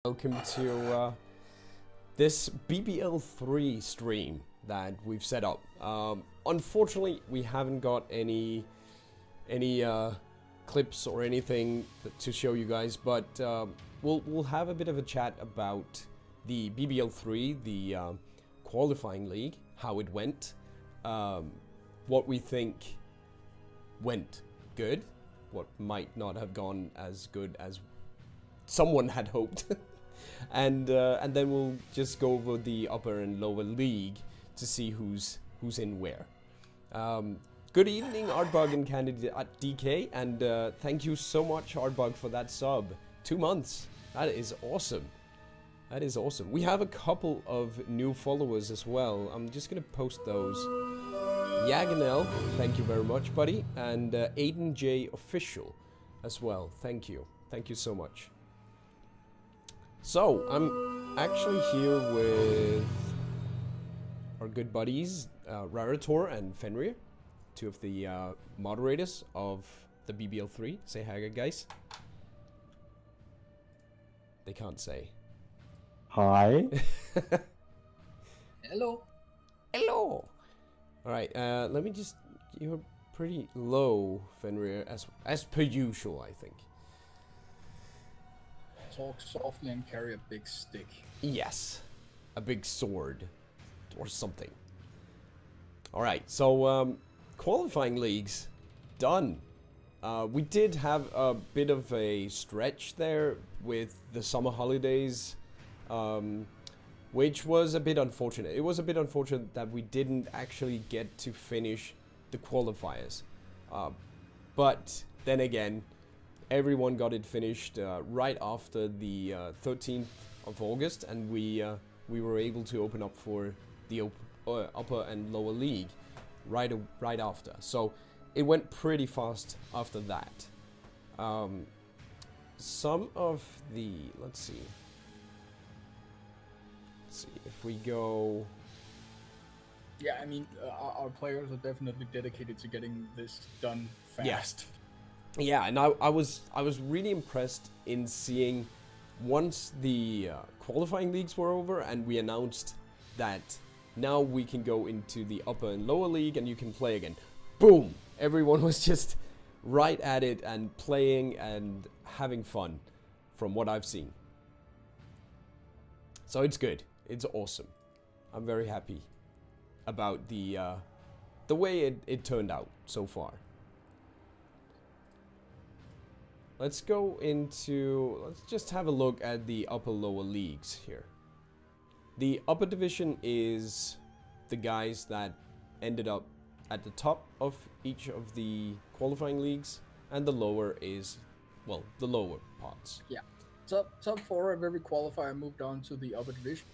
Welcome to this BBL3 stream that we've set up. Unfortunately, we haven't got any clips or anything to show you guys, but we'll have a bit of a chat about the BBL3, the qualifying league, how it went, what we think went good, what might not have gone as good as someone had hoped. And then we'll just go over the upper and lower league to see who's in where. Good evening, Artbug and Candidate at DK, and thank you so much, Artbug, for that sub. 2 months. That is awesome. That is awesome. We have a couple of new followers as well. I'm just gonna post those. Yaganel, thank you very much, buddy, and Aiden J Official as well. Thank you. Thank you so much. So, I'm actually here with our good buddies, Rarator and Fenrir, two of the moderators of the BBL3. Say hi, guys. They can't say. Hi. Hello. Hello. Alright, let me just... You're pretty low, Fenrir, as per usual, I think. Talk softly and carry a big stick. Yes, a big sword or something. Alright, so qualifying leagues done. We did have a bit of a stretch there with the summer holidays, which was a bit unfortunate. It was a bit unfortunate that we didn't actually get to finish the qualifiers. But then again, everyone got it finished right after the 13th of August, and we were able to open up for the upper and lower league right after. So it went pretty fast after that. Some of the let's see if we go. Yeah, I mean, our players are definitely dedicated to getting this done fast. Yeah, and I was really impressed in seeing once the qualifying leagues were over and we announced that now we can go into the upper and lower league and you can play again. Boom! Everyone was just right at it and playing and having fun from what I've seen. So it's good. It's awesome. I'm very happy about the way it turned out so far. Let's go into, let's just have a look at the upper lower leagues here. The upper division is the guys that ended up at the top of each of the qualifying leagues, and the lower is, well, the lower parts. Yeah. Top 4 of every qualifier moved on to the upper division,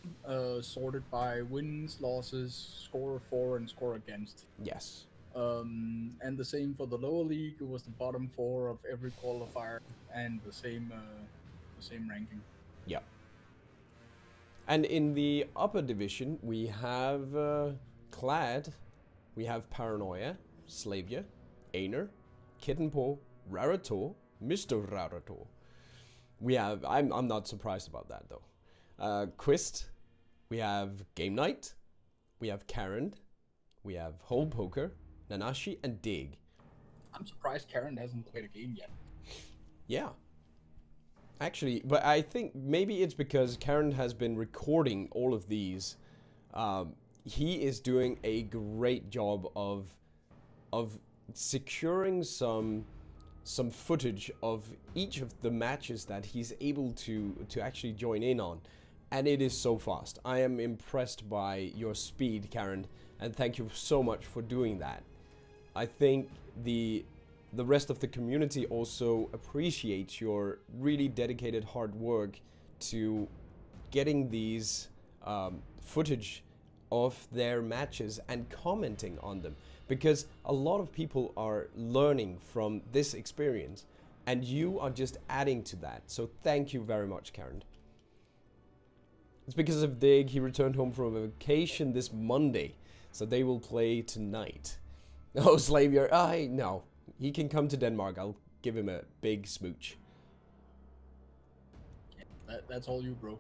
sorted by wins, losses, score for, and score against. Yes. And the same for the lower league. It was the bottom 4 of every qualifier and the same ranking. Yeah. And in the upper division, we have Clad, we have Paranoia, Slavia, Aner, Kittenpo, Rarator, Mr. Rarator. We have, I'm not surprised about that though. Quist, we have Game Night, we have Karen, we have Hole Poker, Nanashi, and Dig. I'm surprised Karen hasn't played a game yet. Yeah. Actually, but I think maybe it's because Karen has been recording all of these. He is doing a great job of securing some footage of each of the matches that he's able to actually join in on. And it is so fast. I am impressed by your speed, Karen, and thank you so much for doing that. I think the rest of the community also appreciates your really dedicated hard work to getting these footage of their matches and commenting on them, because a lot of people are learning from this experience and you are just adding to that. So thank you very much, Karen. It's because of Dig. He returned home from a vacation this Monday, so they will play tonight. Oh, Slavier, no. He can come to Denmark. I'll give him a big smooch. That's all you, bro.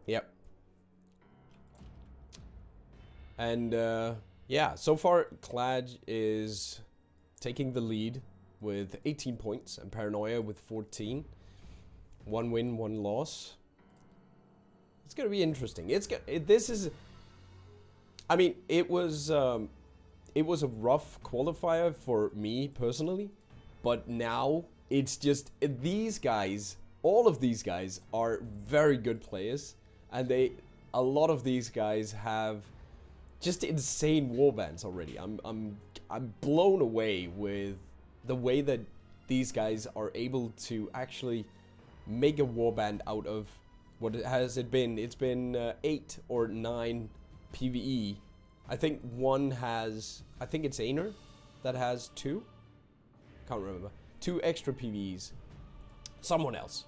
Yep. And yeah, so far Klaj is taking the lead with 18 points and Paranoia with 14. 1 win, 1 loss. It's gonna be interesting. This is. I mean, it was a rough qualifier for me personally, but now it's just these guys. All of these guys are very good players, and a lot of these guys have just insane warbands already. I'm blown away with the way that these guys are able to actually make a warband out of what has it been? It's been 8 or 9 PvE. I think one has, I think it's Einer that has 2. Can't remember. 2 extra PvEs. Someone else.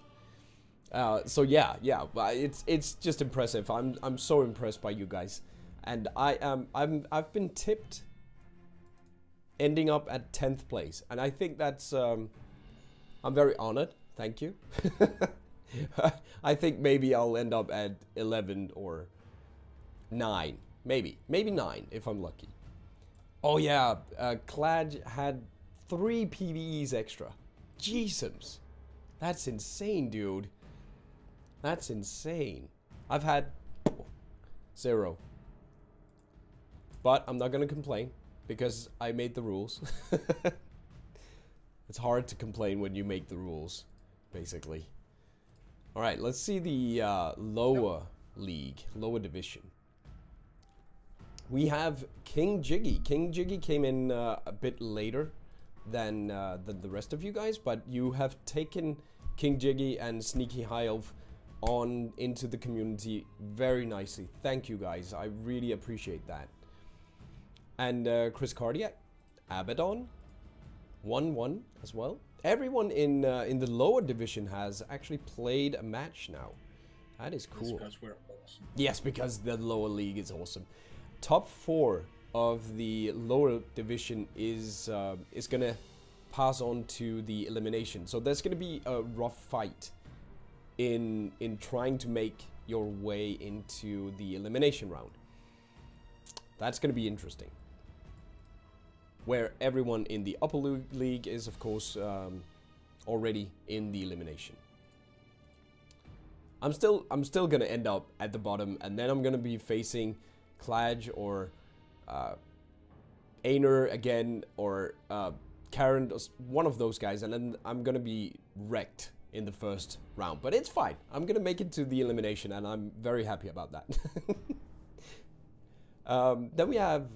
So yeah, it's just impressive. I'm so impressed by you guys, and I've been tipped ending up at 10th place, and I think that's I'm very honored. Thank you. I think maybe I'll end up at 11 or 9, maybe 9 if I'm lucky. Oh yeah, Klaj had 3 PvEs extra. Jeezums, that's insane, dude. That's insane. I've had 0. But I'm not gonna complain because I made the rules. It's hard to complain when you make the rules, basically. Alright, let's see the lower league, lower division. We have King Jiggy. King Jiggy came in a bit later than the rest of you guys, but you have taken King Jiggy and Sneaky High Elf on into the community very nicely. Thank you guys, I really appreciate that. And Chris Cardiac, Abaddon, 1-1 as well. Everyone in the lower division has actually played a match now. That is cool. Because we're awesome. Yes, because the lower league is awesome. Top 4 of the lower division is gonna pass on to the elimination. So there's gonna be a rough fight in trying to make your way into the elimination round. That's gonna be interesting. Where everyone in the upper league is, of course, already in the elimination. I'm still gonna end up at the bottom, and then I'm gonna be facing Klaj or Einer again, or Karen, one of those guys, and then I'm gonna be wrecked in the first round. But it's fine. I'm gonna make it to the elimination, and I'm very happy about that. Then we have,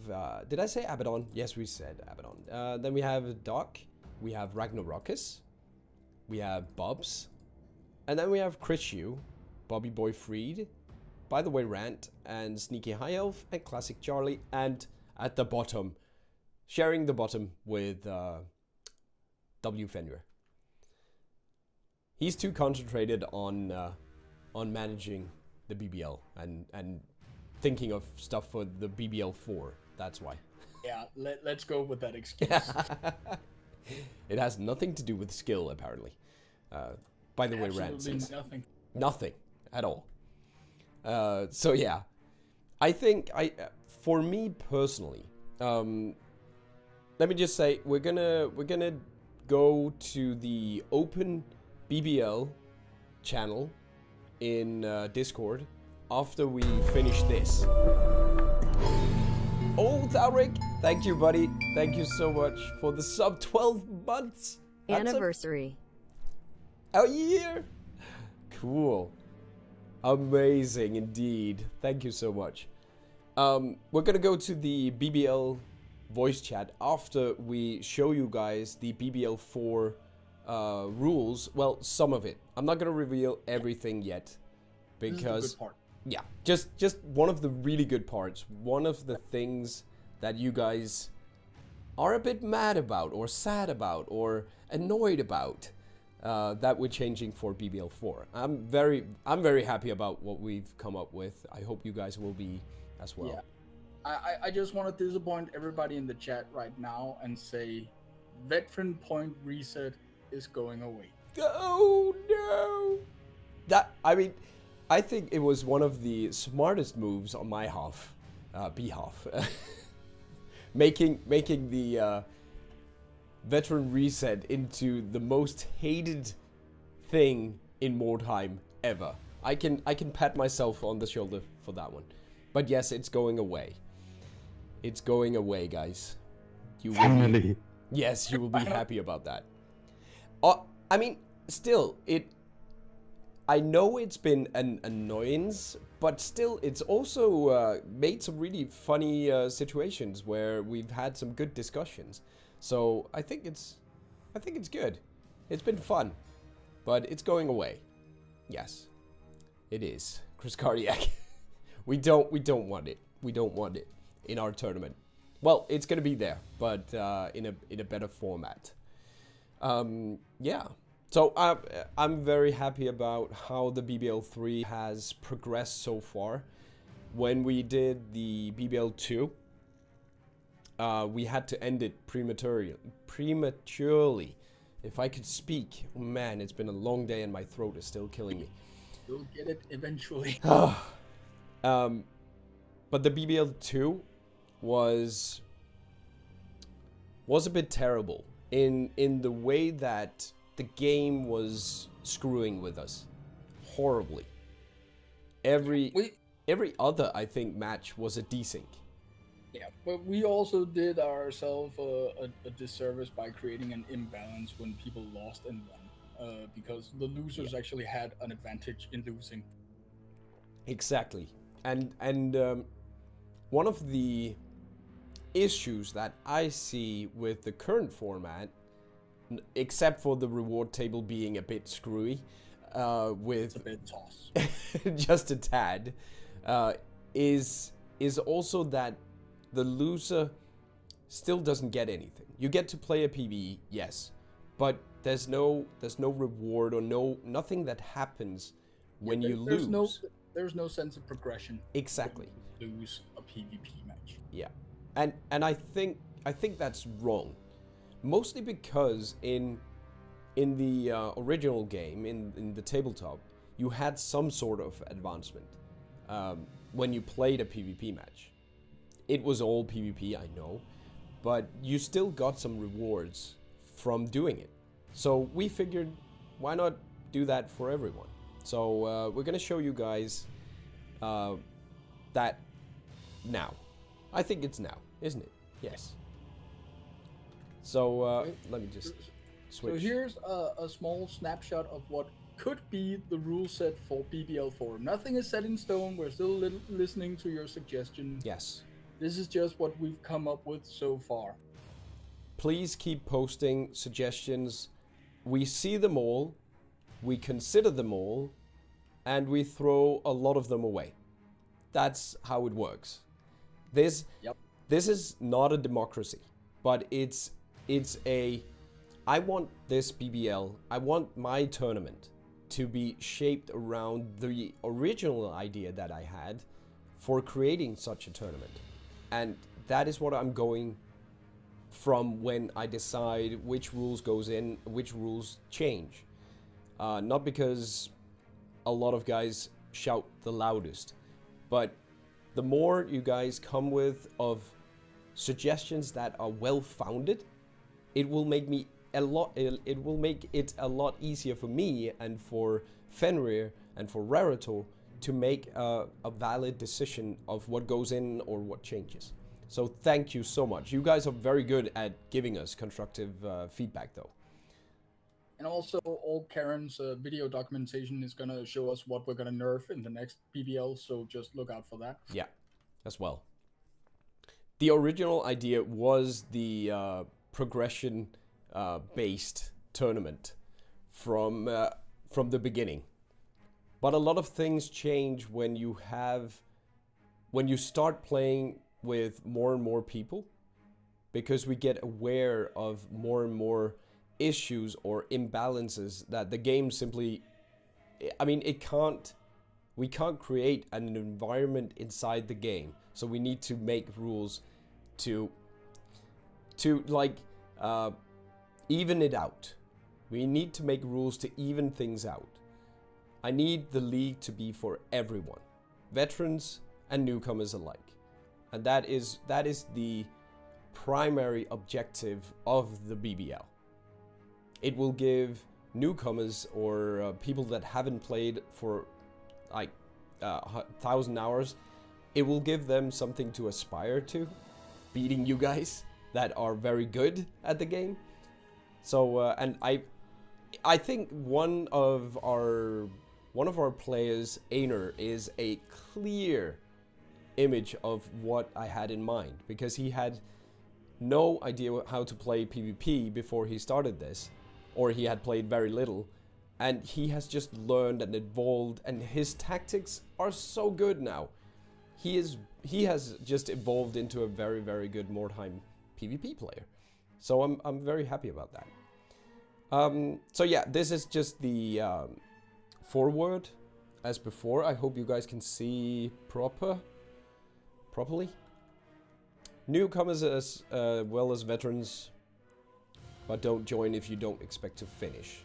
did I say Abaddon? Yes, we said Abaddon. Then we have Doc, we have Ragnarokus, we have Bobs, and then we have Chris Yu, Bobby Boy Freed, By the Way Rant, and Sneaky High Elf, and Classic Charlie, and at the bottom, sharing the bottom with W. Fenrir. He's too concentrated on managing the BBL and thinking of stuff for the BBL4. That's why. Yeah, let's go with that excuse. It has nothing to do with skill, apparently. By the way, Rand says nothing at all. So yeah, I think for me personally, let me just say we're gonna go to the open BBL channel in Discord after we finish this. Oh, Thalric, thank you, buddy. Thank you so much for the sub. 12 months. Anniversary. A year. Cool. Amazing indeed. Thank you so much. We're gonna go to the BBL voice chat after we show you guys the BBL4 rules. Well, some of it. I'm not gonna reveal everything yet because this is the good part. Yeah, just one of the really good parts. One of the things that you guys are a bit mad about, or sad about, or annoyed about, that we're changing for BBL4. I'm very happy about what we've come up with. I hope you guys will be as well. Yeah. I just want to disappoint everybody in the chat right now and say, veteran point reset is going away. Oh no! That I mean, I think it was one of the smartest moves on my behalf. making the veteran reset into the most hated thing in Mordheim ever. I can pat myself on the shoulder for that one. But yes, it's going away. It's going away, guys. You will Finally. yes, you will be happy about that. I mean, still, I know it's been an annoyance, but still, it's also made some really funny situations where we've had some good discussions. So I think it's good. It's been fun, but it's going away. Yes, it is. Chris Cardiac. we don't want it. We don't want it in our tournament. Well, it's gonna be there, but in a better format. Yeah. So I'm very happy about how the BBL3 has progressed so far. When we did the BBL2, we had to end it prematurely. If I could speak, oh man, it's been a long day and my throat is still killing me. You'll get it eventually. But the BBL2 was a bit terrible in the way that the game was screwing with us horribly. Every other, I think, match was a desync. Yeah, but we also did ourselves a disservice by creating an imbalance when people lost and won, because the losers actually had an advantage in losing. Exactly, and one of the issues that I see with the current format, except for the reward table being a bit screwy, with a bit toss, just a tad, is also that the loser still doesn't get anything. You get to play a PvE, yes, but there's no reward or nothing that happens when you lose. There's no sense of progression. Exactly. Lose a PvP match. Yeah, and I think that's wrong. Mostly because in the original game, in the tabletop, you had some sort of advancement when you played a PvP match. It was all PvP, I know, but you still got some rewards from doing it. So we figured, why not do that for everyone? So we're gonna show you guys that now. I think it's now, isn't it? Yes. So let me just switch. So here's a small snapshot of what could be the rule set for BBL4. Nothing is set in stone. We're still listening to your suggestions. Yes. This is just what we've come up with so far. Please keep posting suggestions. We see them all, we consider them all, and we throw a lot of them away. That's how it works. This is not a democracy, but it's a, I want this BBL, I want my tournament to be shaped around the original idea that I had for creating such a tournament. And that is what I'm going from when I decide which rules goes in, which rules change. Not because a lot of guys shout the loudest, but the more you guys come with of suggestions that are well-founded, it will make me it will make it a lot easier for me and for Fenrir and for Rarator to make a valid decision of what goes in or what changes. So thank you so much. You guys are very good at giving us constructive feedback though. And also, all Karen's video documentation is going to show us what we're going to nerf in the next BBL, so just look out for that. Yeah, as well. The original idea was the progression based tournament from the beginning. But a lot of things change when you start playing with more and more people, because we get aware of more and more issues or imbalances that the game simply, I mean, we can't create an environment inside the game, so we need to make rules to like even it out. We need to make rules to even things out. I need the league to be for everyone, veterans and newcomers alike. And that is the primary objective of the BBL. It will give newcomers or people that haven't played for like 1,000 hours, it will give them something to aspire to, beating you guys that are very good at the game. So and I think one of our players, Aner, is a clear image of what I had in mind, because he had no idea how to play PvP before he started this, or he had played very little, and he has just learned and evolved, and his tactics are so good now. He has just evolved into a very, very good Mordheim PvP player. So I'm very happy about that. So yeah, this is just the forward as before. I hope you guys can see properly. Newcomers as well as veterans, but don't join if you don't expect to finish.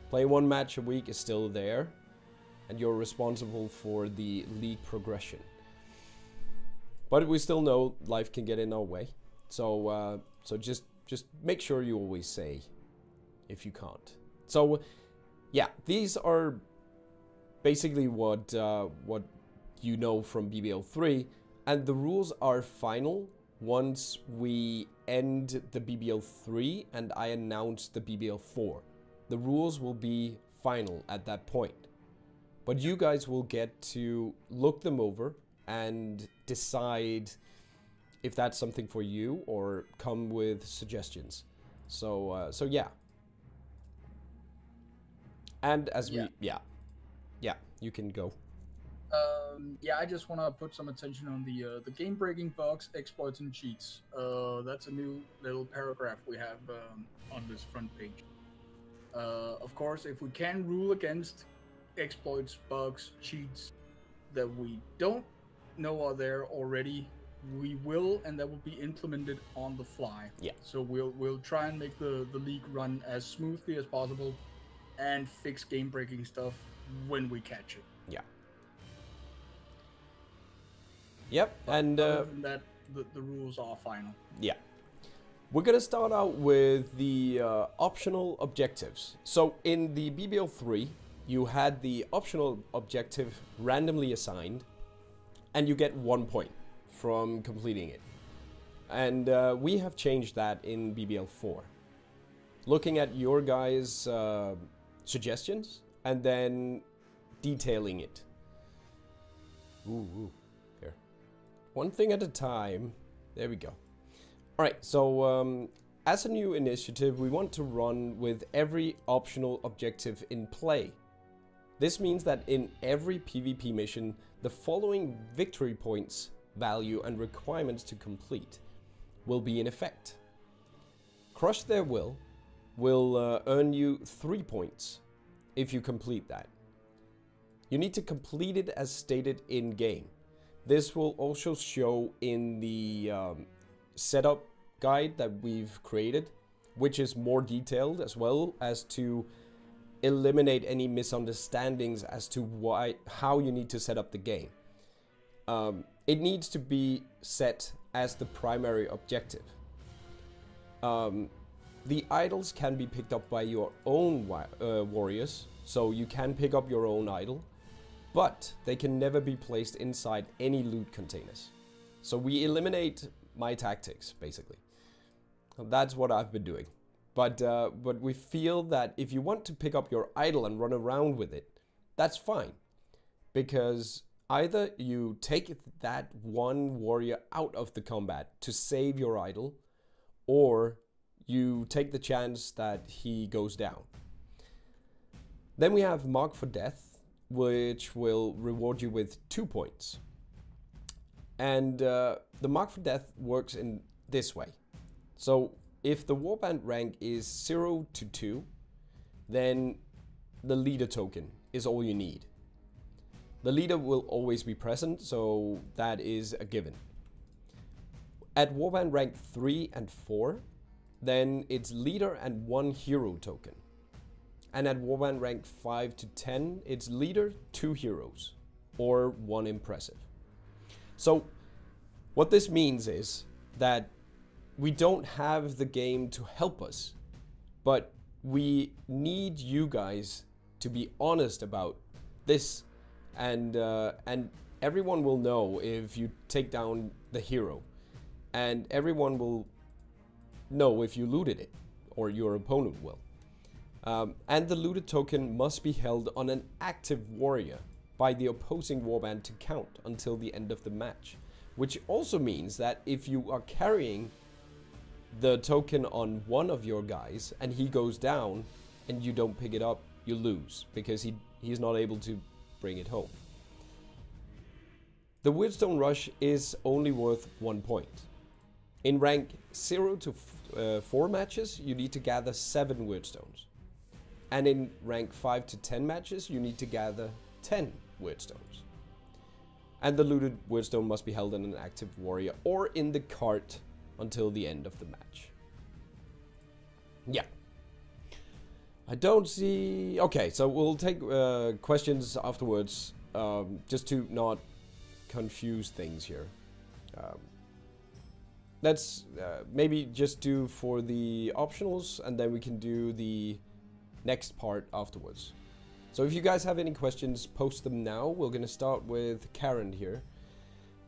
Play 1 match a week is still there, and you're responsible for the league progression. But we still know life can get in our way, so so just make sure you always say if you can't. So yeah, these are basically what you know from BBL3, and the rules are final once we end the BBL3 and I announce the BBL4. The rules will be final at that point. But you guys will get to look them over and decide if that's something for you or come with suggestions. So so yeah. And as Yeah. Yeah, you can go. Yeah, I just want to put some attention on the game-breaking bugs, exploits, and cheats. That's a new little paragraph we have on this front page. Of course, if we can rule against exploits, bugs, cheats that we don't know are there already, we will, and that will be implemented on the fly. Yeah. So we'll try and make the league run as smoothly as possible, and fix game-breaking stuff when we catch it. Yeah. Yep, But and other than that, the rules are final. yeah. We're gonna start out with the optional objectives. So in the BBL3, you had the optional objective randomly assigned, and you get 1 point from completing it. And we have changed that in BBL4. Looking at your guys' suggestions and then detailing it. Ooh, here. One thing at a time. There we go. Alright, so as a new initiative, we want to run with every optional objective in play. This means that in every PvP mission, the following victory points, value, and requirements to complete will be in effect. Crush Their Will earn you 3 points if you complete that. You need to complete it as stated in game. This will also show in the setup guide that we've created, which is more detailed as well as to eliminate any misunderstandings as to how you need to set up the game. It needs to be set as the primary objective. The idols can be picked up by your own warriors, so you can pick up your own idol, but they can never be placed inside any loot containers. So we eliminate my tactics, basically. That's what I've been doing. But we feel that if you want to pick up your idol and run around with it, that's fine. Because either you take that one warrior out of the combat to save your idol, or you take the chance that he goes down. Then we have Mark for Death, which will reward you with 2 points. And the Mark for Death works in this way. So if the warband rank is 0 to 2, then the leader token is all you need. The leader will always be present, so that is a given. At warband rank 3 and 4, then it's leader and 1 hero token. And at warband rank 5 to 10, it's leader, 2 heroes, or 1 impressive. So what this means is that we don't have the game to help us, but we need you guys to be honest about this, and everyone will know if you take down the hero, and everyone will know if you looted it, or your opponent will. And the looted token must be held on an active warrior by the opposing warband to count until the end of the match, which also means that if you are carrying the token on one of your guys and he goes down and you don't pick it up, you lose, because he's not able to bring it home. The Weirdstone Rush is only worth 1 point. In rank 0 to 4 matches, you need to gather 7 Weirdstones. And in rank 5 to 10 matches, you need to gather 10 Weirdstones. And the looted Weirdstone must be held in an active warrior or in the cart until the end of the match. Yeah. I don't see... Okay, so we'll take questions afterwards, just to not confuse things here. Let's maybe just do for the optionals, and then we can do the next part afterwards. So if you guys have any questions, post them now. We're gonna start with Karen here.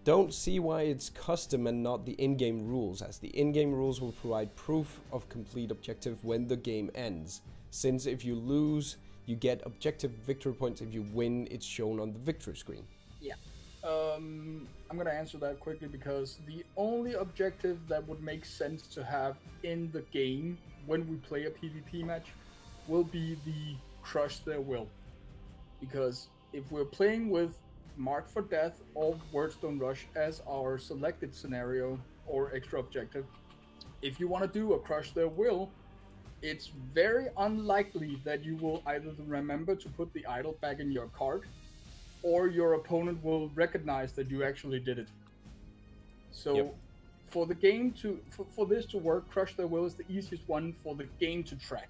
Don't see why it's custom and not the in-game rules, as the in-game rules will provide proof of complete objective when the game ends. Since if you lose, you get objective victory points. If you win, it's shown on the victory screen. Yeah. I'm gonna answer that quickly, because the only objective that would make sense to have in the game when we play a PvP match will be the Crush Their Will. Because if we're playing with Mark for Death or Weirdstone Rush as our selected scenario or extra objective, if you want to do a Crush Their Will, it's very unlikely that you will either remember to put the idol back in your cart, or your opponent will recognize that you actually did it. So yep. For the game to for this to work, Crush Their Will is the easiest one for the game to track.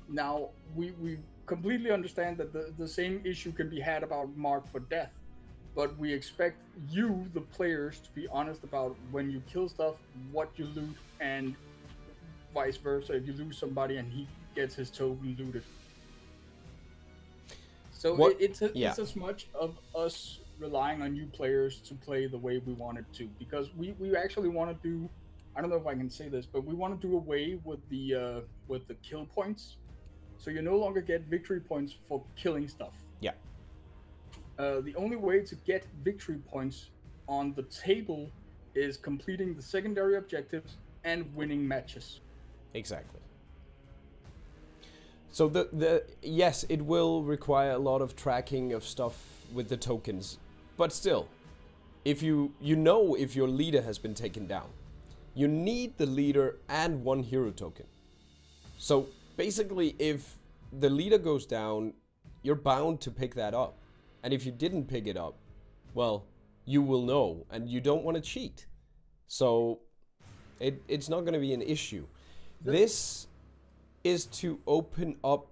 Now we completely understand that the same issue can be had about Mark for Death, but we expect you, the players, to be honest about when you kill stuff, what you loot, and vice versa if you lose somebody and he gets his token looted. So it's as much of us relying on you players to play the way we want it to, because we actually want to do, I don't know if I can say this, but we want to do away with the kill points. So you no longer get victory points for killing stuff. Yeah. The only way to get victory points on the table is completing the secondary objectives and winning matches. Exactly. So yes, it will require a lot of tracking of stuff with the tokens, but still, if you know if your leader has been taken down, you need the leader and 1 hero token. So basically, if the leader goes down, you're bound to pick that up. And if you didn't pick it up, well, you will know, and you don't want to cheat. So it's not going to be an issue. This is to open up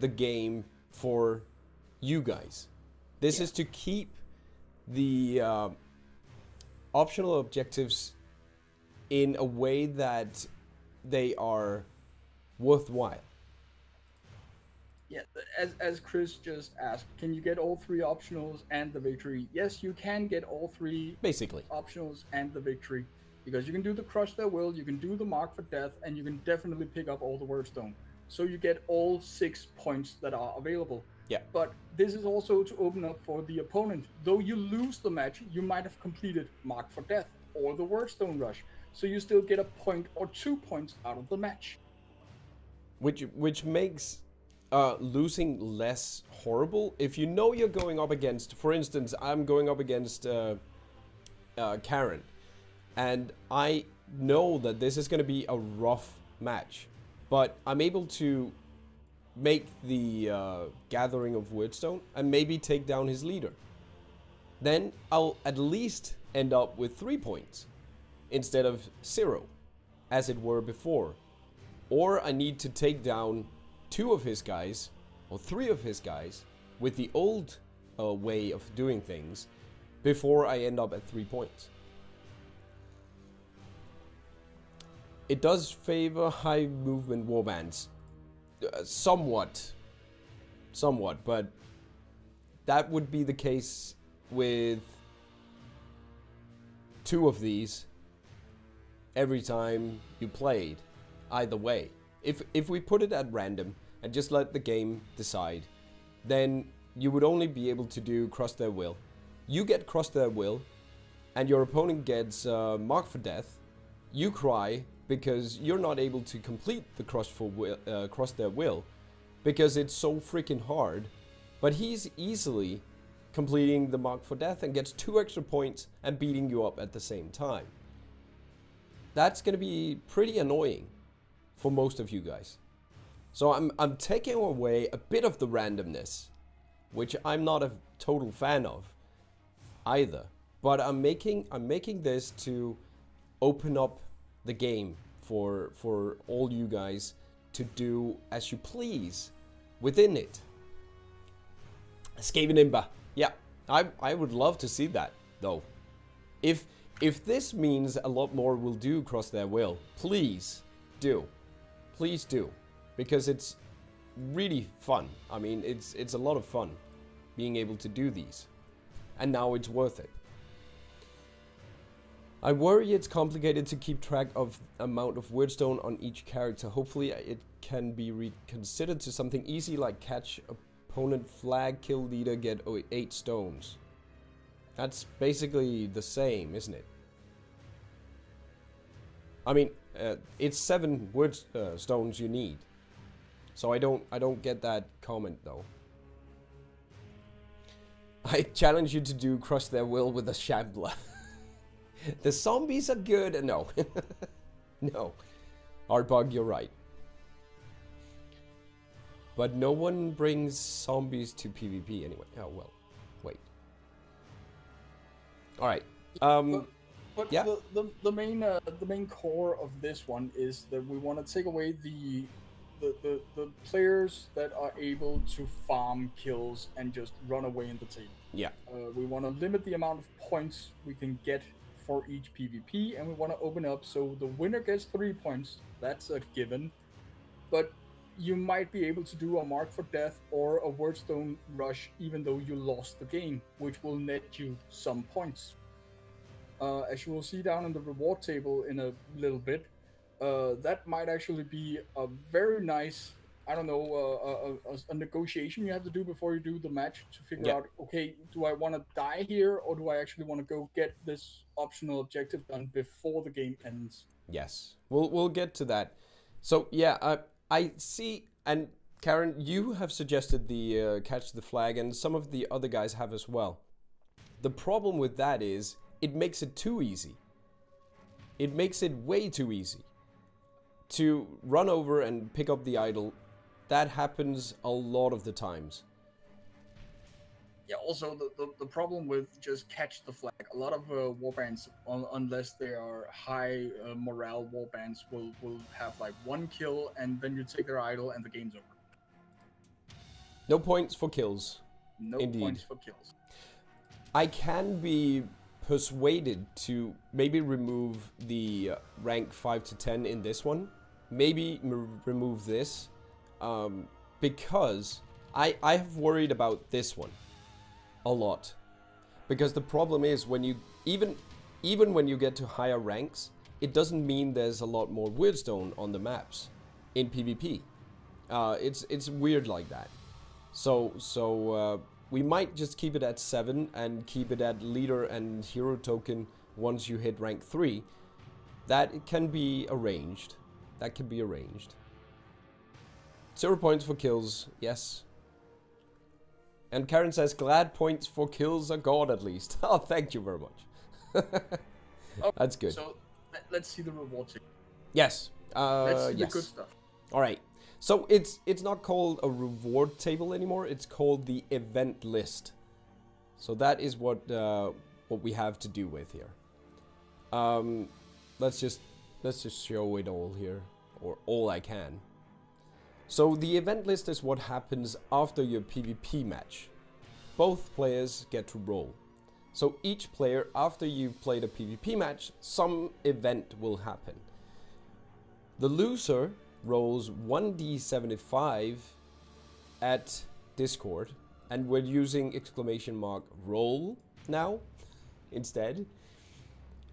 the game for you guys. This is to keep the optional objectives in a way that they are worthwhile. Yeah, as Chris just asked, can you get all 3 optionals and the victory? Yes, you can get all 3 basically optionals and the victory, because you can do the Crush Their Will, you can do the Mark for Death, and you can definitely pick up all the Weirdstone. So you get all 6 points that are available. Yeah. But this is also to open up for the opponent. Though you lose the match, you might have completed Mark for Death or the Weirdstone Rush, so you still get a point or 2 points out of the match. Which makes losing less horrible. If you know you're going up against, for instance, I'm going up against Karen, and I know that this is going to be a rough match, but I'm able to make the gathering of Weirdstone and maybe take down his leader. Then I'll at least end up with 3 points instead of 0, as it were before. Or I need to take down 2 of his guys, or 3 of his guys, with the old way of doing things, before I end up at 3 points. It does favor high movement warbands. Somewhat, but that would be the case with 2 of these every time you played, either way. If we put it at random and just let the game decide, then you would only be able to do cross their will. You get cross their will, and your opponent gets marked for death. You cry because you're not able to complete the cross their will because it's so freaking hard. But he's easily completing the mark for death and gets 2 extra points and beating you up at the same time. That's gonna be pretty annoying for most of you guys. So I'm taking away a bit of the randomness, which I'm not a total fan of either. But I'm making this to open up the game for all you guys to do as you please within it. Skaven Imba. Yeah, I would love to see that though. If this means a lot more will do cross their will, please do. Please do. Because it's really fun. I mean, it's a lot of fun being able to do these. And now it's worth it. I worry it's complicated to keep track of amount of wordstone on each character. Hopefully it can be reconsidered to something easy like catch opponent flag, kill leader, get 8 stones. That's basically the same, isn't it? I mean, it's 7 stones you need. So I don't get that comment though. I challenge you to do cross their will with a shambler. The zombies are good. No. No. Artbug, you're right. But no one brings zombies to PvP anyway. Oh, well. Wait. Alright. But yeah. the main core of this one is that we want to take away the players that are able to farm kills and just run away in the table. Yeah. We want to limit the amount of points we can get for each PvP, and we want to open up so the winner gets 3 points. That's a given. But you might be able to do a mark for death or a wordstone rush even though you lost the game, which will net you some points. As you will see down in the reward table in a little bit, that might actually be a very nice, I don't know, a negotiation you have to do before you do the match to figure out, okay, do I want to die here or do I actually want to go get this optional objective done before the game ends? Yes, we'll get to that. So yeah, I see, and Karen, you have suggested the catch the flag, and some of the other guys have as well. The problem with that is it makes it too easy. It makes it way too easy to run over and pick up the idol. That happens a lot of the times. Yeah, also the problem with just catch the flag, a lot of warbands, unless they are high morale warbands, will have like 1 kill and then you take their idol and the game's over. No points for kills. No Indeed. points for kills. I can be persuaded to maybe remove the rank 5 to 10 in this one. Maybe remove this. Because I have worried about this one a lot, because the problem is when you even when you get to higher ranks, it doesn't mean there's a lot more wordstone on the maps in PvP. It's weird like that. So we might just keep it at 7 and keep it at leader and hero token once you hit rank 3. That can be arranged. That can be arranged. 0 points for kills, yes. And Karen says, glad points for kills are God at least. Oh, thank you very much. That's good. So, let's see the reward table. Yes. Let's see yes. the good stuff. Alright. So, it's not called a reward table anymore. It's called the event list. So, that is what we have to do with here. Let's just show it all here. Or all I can. So the event list is what happens after your PvP match. Both players get to roll. So each player, after you've played a PvP match, some event will happen. The loser rolls 1d75 at Discord, and we're using ! roll now instead.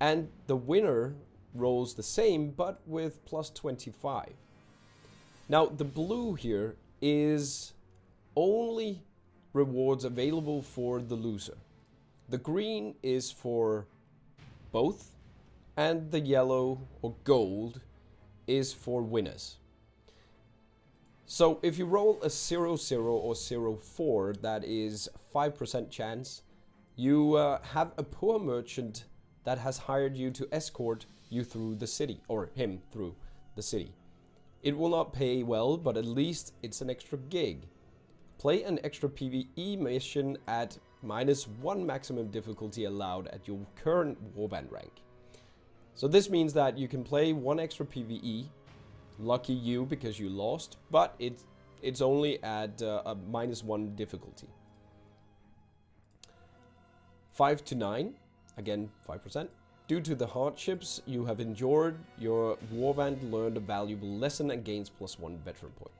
And the winner rolls the same, but with plus 25. Now, the blue here is only rewards available for the loser. The green is for both, and the yellow or gold is for winners. So if you roll a 0-0 or 0-4, that is 5% chance, you have a poor merchant that has hired you to escort you through the city, or him through the city. It will not pay well, but at least it's an extra gig. Play an extra PvE mission at -1 maximum difficulty allowed at your current warband rank. So this means that you can play one extra PvE, lucky you because you lost, but it's only at a -1 difficulty. 5 to 9, again 5%. Due to the hardships you have endured, your warband learned a valuable lesson and gains +1 veteran point.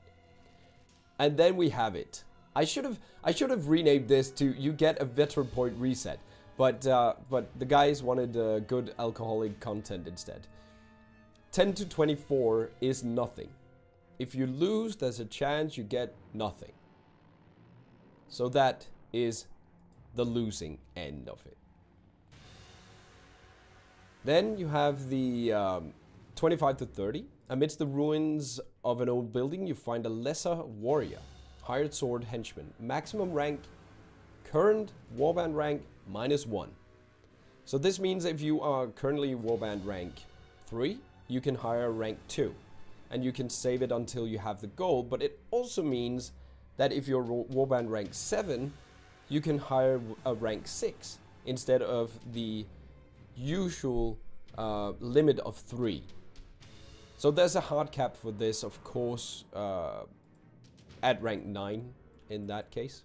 And then we have it. I should have renamed this to "You get a veteran point reset," but the guys wanted good alcoholic content instead. 10 to 24 is nothing. If you lose, there's a chance you get nothing. So that is the losing end of it. Then you have the 25 to 30. Amidst the ruins of an old building, you find a lesser warrior. Hired sword henchman. Maximum rank, current warband rank, -1. So this means if you are currently warband rank 3, you can hire rank 2. And you can save it until you have the gold. But it also means that if you're warband rank 7, you can hire a rank 6 instead of the usual limit of 3. So there's a hard cap for this, of course, at rank 9 in that case.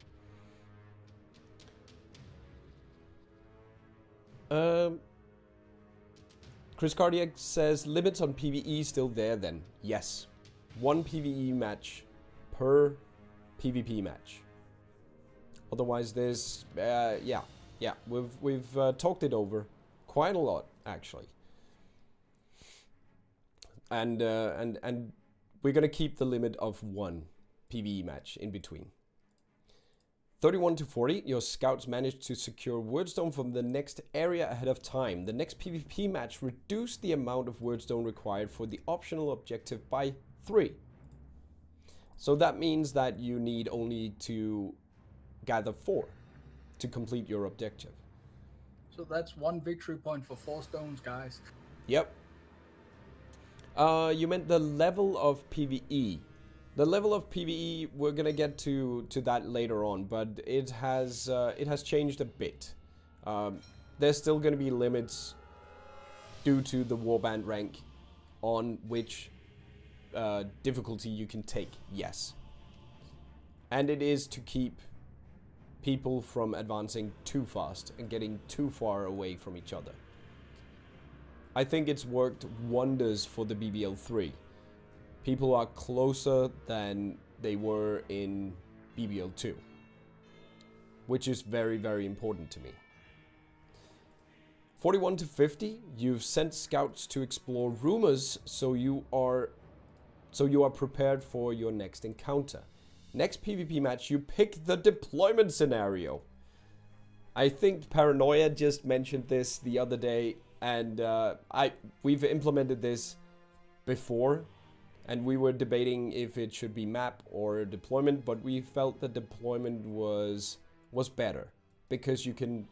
Chris Cardiac says, limits on PvE still there then? Yes. 1 PvE match per PvP match. Otherwise there's, yeah, we've talked it over quite a lot, actually. And we're gonna keep the limit of 1 PvE match in between. 31 to 40, your scouts managed to secure wordstone from the next area ahead of time. The next PvP match reduced the amount of wordstone required for the optional objective by 3. So that means that you need only to gather 4 to complete your objective. So that's 1 victory point for 4 stones, guys. Yep. You meant the level of PvE. The level of PvE, we're gonna get to that later on, but it has changed a bit. There's still gonna be limits due to the warband rank on which difficulty you can take, yes. And it is to keep people from advancing too fast and getting too far away from each other. I think it's worked wonders for the BBL3. People are closer than they were in BBL2, which is very, very important to me. 41 to 50, you've sent scouts to explore rumors, so you are prepared for your next encounter. Next PvP match, you pick the deployment scenario. I think Paranoia just mentioned this the other day, and we've implemented this before, and we were debating if it should be map or deployment, but we felt that deployment was better, because you can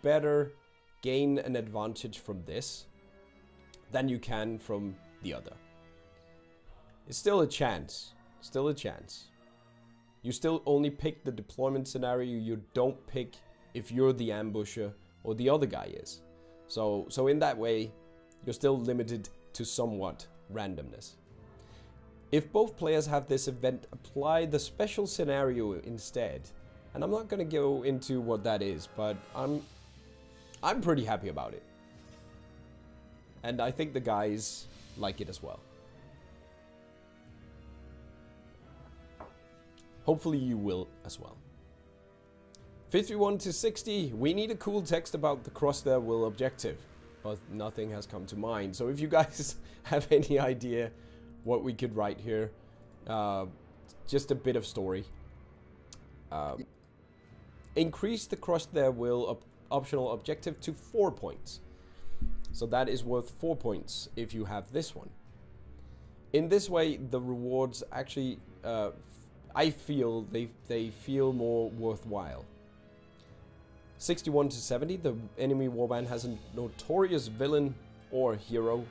better gain an advantage from this than you can from the other. It's still a chance. Still a chance. You still only pick the deployment scenario. You don't pick if you're the ambusher or the other guy is. So in that way, you're still limited to somewhat randomness. If both players have this event, apply the special scenario instead. And I'm not going to go into what that is, but I'm pretty happy about it. And I think the guys like it as well. Hopefully you will as well. 51 to 60, we need a cool text about the cross their will objective, but nothing has come to mind. So if you guys have any idea what we could write here, just a bit of story. Increase the cross their will optional objective to 4 points. So that is worth 4 points if you have this one. In this way, the rewards actually, I feel they feel more worthwhile. 61 to 70, the enemy warband has a notorious villain or hero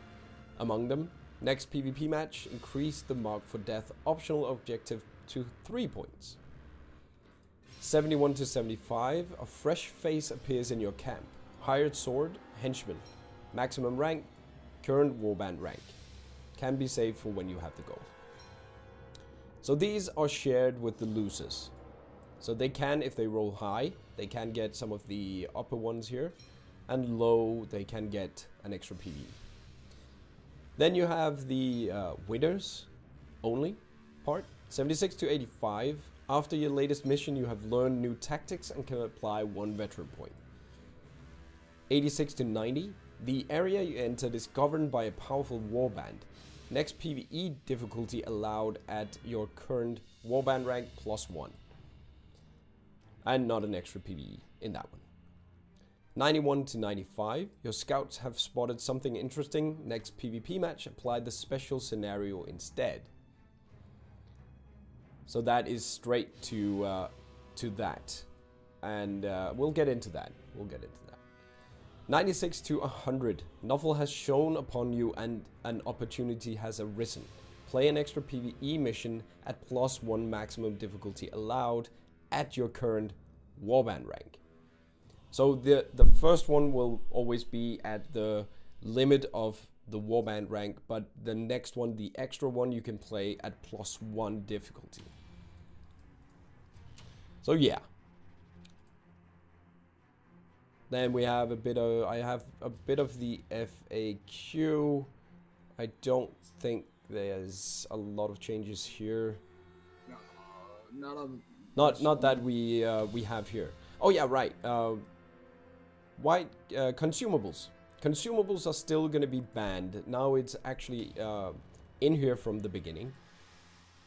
among them. Next PvP match, increase the mark for death optional objective to 3 points. 71 to 75, a fresh face appears in your camp. Hired sword, henchman, maximum rank, current warband rank. Can be saved for when you have the goal. So these are shared with the losers. So they can, if they roll high, they can get some of the upper ones here. And low, they can get an extra PvE. Then you have the winners only part. 76 to 85. After your latest mission, you have learned new tactics and can apply 1 veteran point. 86 to 90. The area you entered is governed by a powerful warband. Next PvE difficulty allowed at your current warband rank +1. And not an extra PvE in that one. 91 to 95. Your scouts have spotted something interesting. Next PvP match, apply the special scenario instead. So that is straight to that. And we'll get into that. 96 to 100. Novel has shone upon you and an opportunity has arisen. Play an extra PvE mission at +1 maximum difficulty allowed at your current warband rank. So the first one will always be at the limit of the warband rank, but the next one, the extra one, you can play at +1 difficulty. So yeah. Then we have a bit of, I have a bit of the FAQ. I don't think there's a lot of changes here. No, not that we have here. Oh yeah, right. Consumables. Consumables are still going to be banned. Now it's actually in here from the beginning.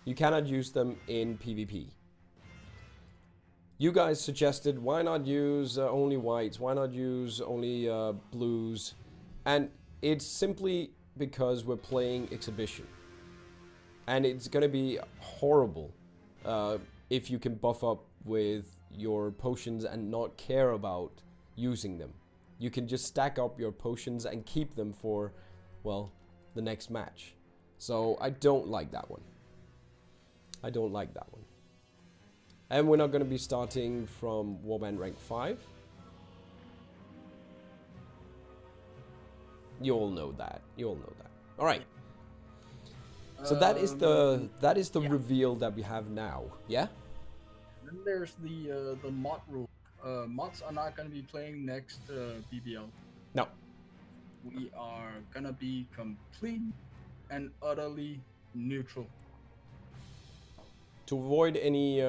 You cannot use them in PvP. You guys suggested, why not use only whites? Why not use only blues? And it's simply because we're playing exhibition. And it's going to be horrible if you can buff up with your potions and not care about using them. You can just stack up your potions and keep them for, well, the next match. So I don't like that one. I don't like that one. And we're not going to be starting from warband rank 5. You all know that. You all know that. All right. So that is the reveal that we have now. Yeah. Then there's the mod rule. Mods are not going to be playing next BBL. No. We are going to be complete and utterly neutral. To avoid any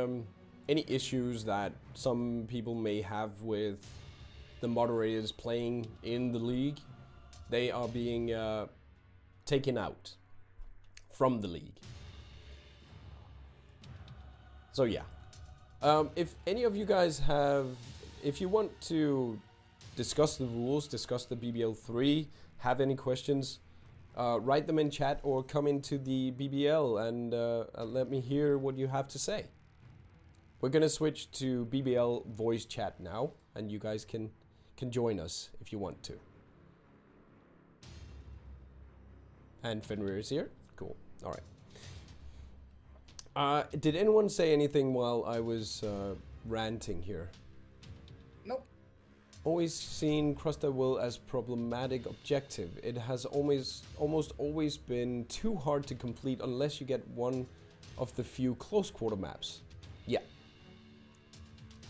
issues that some people may have with the moderators playing in the league, they are being taken out from the league. So yeah. If any of you guys have, if you want to discuss the rules, discuss the BBL3, have any questions, write them in chat or come into the BBL and let me hear what you have to say. We're gonna switch to BBL voice chat now, and you guys can join us if you want to. And Fenrir is here. Cool. All right. Did anyone say anything while I was ranting here? Nope. always seen Cross the Will as problematic objective. It has almost always been too hard to complete unless you get one of the few close quarter maps. Yeah.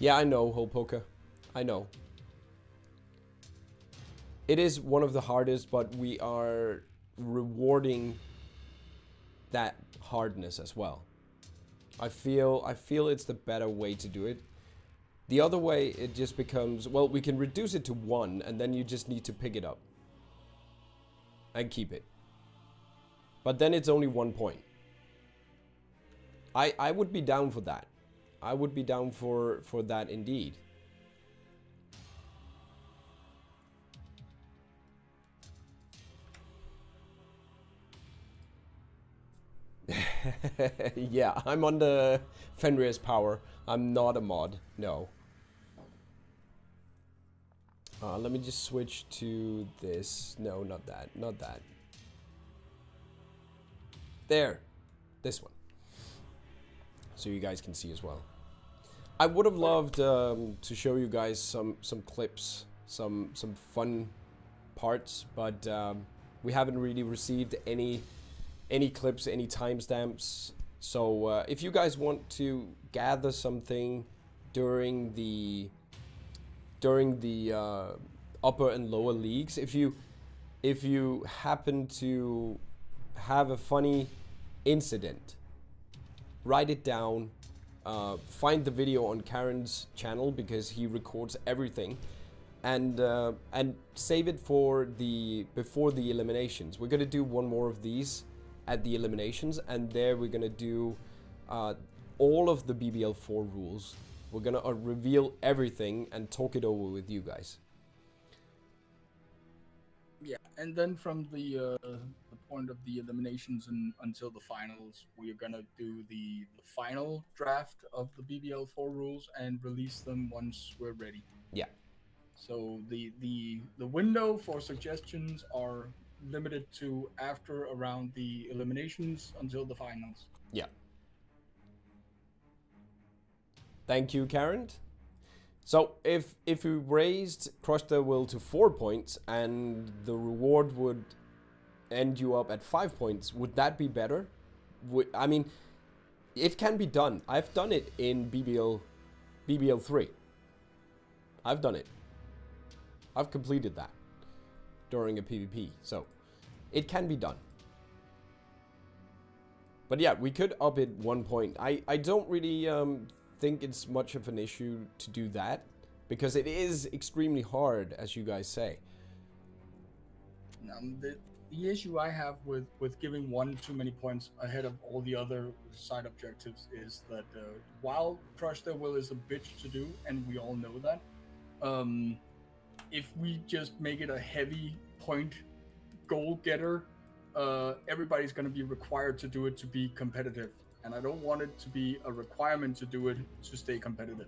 Yeah, I know, Whole Poker. I know. It is one of the hardest, but we are rewarding that hardness as well. I feel it's the better way to do it. The other way, it just becomes, well, we can reduce it to 1, and then you just need to pick it up and keep it. But then it's only 1 point. I would be down for that. I would be down for that indeed. Yeah, I'm under Fenrir's power. I'm not a mod. No. Let me just switch to this. No, not that. Not that. There. This one. So you guys can see as well. I would have loved to show you guys some clips, some fun parts, but we haven't really received any clips, any timestamps. So if you guys want to gather something during the upper and lower leagues, if you happen to have a funny incident, write it down. Find the video on Karen's channel because he records everything, and save it for before the eliminations. We're gonna do one more of these at the eliminations, and there we're gonna do all of the BBL4 rules. We're gonna reveal everything and talk it over with you guys. Yeah, and then from the point of the eliminations and until the finals, we are gonna do the final draft of the BBL4 rules and release them once we're ready. Yeah. So the window for suggestions are limited to after around the eliminations until the finals. Yeah. Thank you, Karen. So if we raised Crush Their Will to 4 points and the reward would end you up at 5 points, would that be better? I mean, it can be done. I've done it in BBL3. I've done it. I've completed that during a PvP, so it can be done. But yeah, we could up it 1 point. I don't really think it's much of an issue to do that because it is extremely hard, as you guys say. The issue I have with giving one too many points ahead of all the other side objectives is that while Crush Their Will is a bitch to do, and we all know that, if we just make it a heavy point goal getter, everybody's going to be required to do it to be competitive. And I don't want it to be a requirement to do it to stay competitive.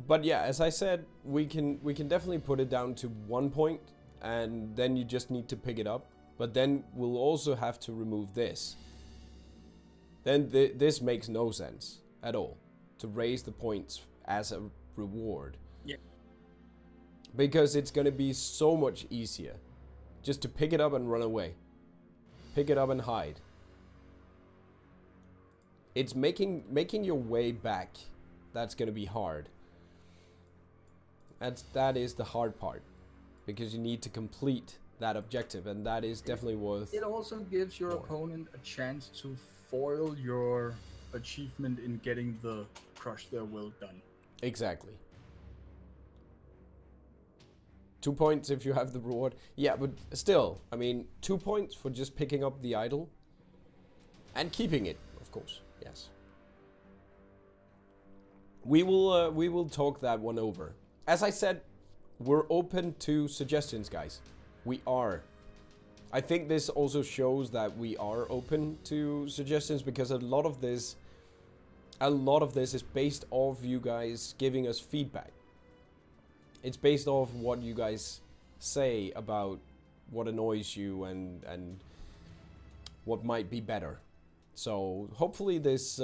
But yeah, as I said, we can definitely put it down to 1 point, and then you just need to pick it up. But then we'll also have to remove this. Then this makes no sense at all, to raise the points as a reward. Yeah. Because it's going to be so much easier just to pick it up and run away. Pick it up and hide. It's making your way back that's going to be hard. That is the hard part, because you need to complete that objective, and that is definitely worth. It also gives your opponent a chance to foil your achievement in getting the Crush Their Will done. Exactly. 2 points if you have the reward. Yeah, but still, I mean, 2 points for just picking up the idol and keeping it, of course. Yes. We will talk that one over. As I said, we're open to suggestions, guys. We are. I think this also shows that we are open to suggestions, because a lot of this is based off you guys giving us feedback. It's based off what you guys say about what annoys you and what might be better. So hopefully this,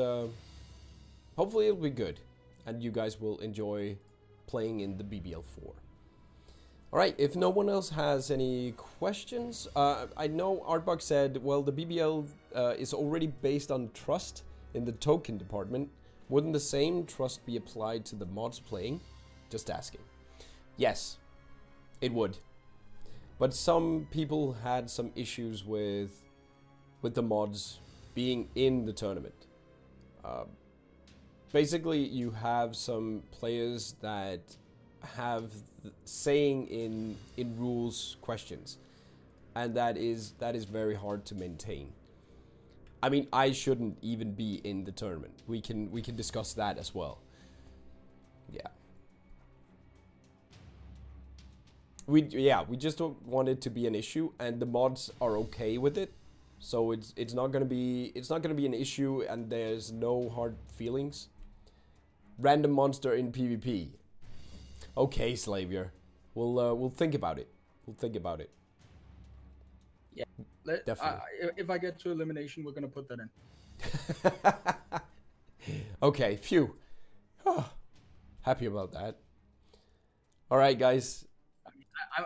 hopefully it'll be good, and you guys will enjoy playing in the BBL4. Alright, if no one else has any questions, I know Artbug said, well, the BBL is already based on trust in the token department. Wouldn't the same trust be applied to the mods playing? Just asking. Yes, it would. But some people had some issues with the mods being in the tournament. Basically, you have some players that have saying in rules questions, and that is very hard to maintain. I mean, I shouldn't even be in the tournament. We can discuss that as well. Yeah. We just don't want it to be an issue, and the mods are okay with it. So it's not gonna be an issue, and there's no hard feelings. Random monster in PvP. Okay, Slavier. We'll think about it. We'll think about it. Yeah. Definitely. If I get to elimination, we're gonna put that in. Okay, phew. Happy about that. All right, guys.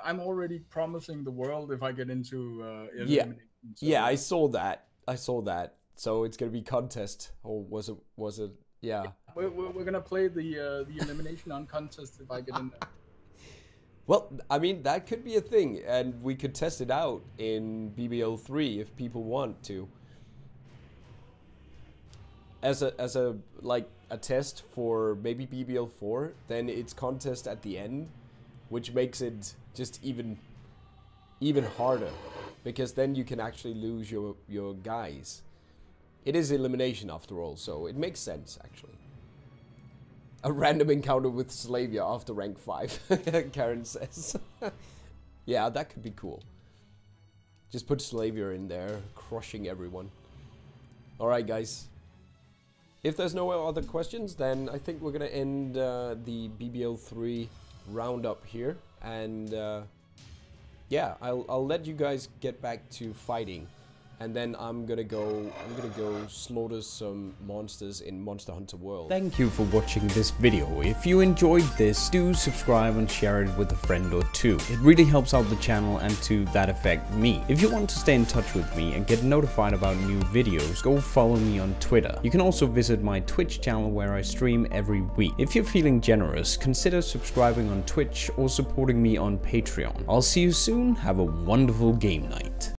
I'm already promising the world if I get into Yeah, elimination. So. yeah, I saw that. So it's gonna be contest, or was it? Yeah. We're gonna play the elimination on contest if I get in there. Well, I mean, that could be a thing, and we could test it out in BBL3 if people want to. As a like a test for maybe BBL4, then it's contest at the end, which makes it just even harder, because then you can actually lose your guys. It is elimination after all, so it makes sense actually. A random encounter with Slavia after rank 5, Karen says. Yeah, that could be cool. Just put Slavia in there, crushing everyone. Alright, guys. If there's no other questions, then I think we're gonna end the BBL3 roundup here. And yeah, I'll let you guys get back to fighting. And then I'm gonna go slaughter some monsters in Monster Hunter World. Thank you for watching this video. If you enjoyed this, do subscribe and share it with a friend or two. It really helps out the channel, and to that effect me. If you want to stay in touch with me and get notified about new videos, go follow me on Twitter. You can also visit my Twitch channel where I stream every week. If you're feeling generous, consider subscribing on Twitch or supporting me on Patreon. I'll see you soon. Have a wonderful game night.